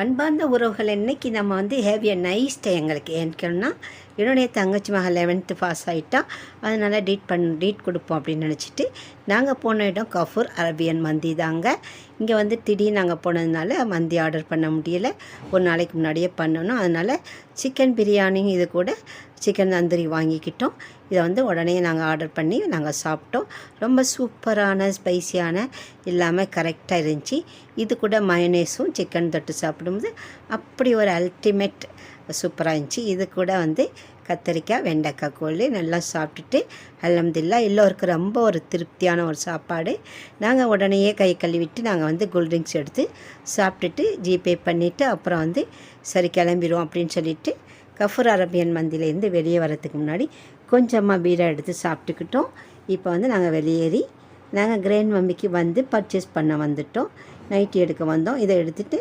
அன்பார்ந்த உறவுகள், இன்னைக்கு நம்ம வந்து ஹேவ் எ நைஸ் டே. எங்களுக்கு ஏன்னா என்னுடைய தங்கச்சி மகள் 11th பாஸ் ஆகிட்டா, அதனால் டீட் கொடுப்போம் அப்படின்னு நினச்சிட்டு நாங்கள் போன இடம் கஃபூர் அரபியன் மந்தி தாங்க. இங்கே வந்து திடீர்னு நாங்கள் போனதுனால மந்தி ஆர்டர் பண்ண முடியலை. ஒரு நாளைக்கு முன்னாடியே பண்ணணும். அதனால் சிக்கன் பிரியாணி இது கூட சிக்கன் தந்தூரி வாங்கிக்கிட்டோம். இதை வந்து உடனே நாங்கள் ஆர்டர் பண்ணி நாங்கள் சாப்பிட்டோம். ரொம்ப சூப்பரான ஸ்பைசியான இல்லாமல் கரெக்டாக இருந்துச்சு. இது கூட மயனேஸும் சிக்கன் தொட்டு சாப்பிடும்போது அப்படி ஒரு அல்டிமேட் சூப்பராக இருந்துச்சு. இது கூட வந்து கத்திரிக்காய் வெண்டைக்காய் கோழி நல்லா சாப்பிட்டுட்டு அல்ஹம்துலில்லாஹ் எல்லோருக்கும் ரொம்ப ஒரு திருப்தியான ஒரு சாப்பாடு. நாங்கள் உடனேயே கை கழுவிட்டு நாங்கள் வந்து கூல்ட்ரிங்க்ஸ் எடுத்து சாப்பிட்டுட்டு ஜிபே பண்ணிவிட்டு அப்புறம் வந்து சரி கிளம்பிடுவோம் அப்படின்னு சொல்லிவிட்டு கஃபூர் அரபியன் மந்திலேருந்து வெளியே வரதுக்கு முன்னாடி கொஞ்சமாக பீரா எடுத்து சாப்பிட்டுக்கிட்டோம். இப்போ வந்து நாங்கள் வெளியேறி நாங்கள் கிராண்ட் மம்மிக்கு வந்து பர்ச்சேஸ் பண்ண வந்துட்டோம். நைட்டி எடுக்க வந்தோம். இதை எடுத்துகிட்டு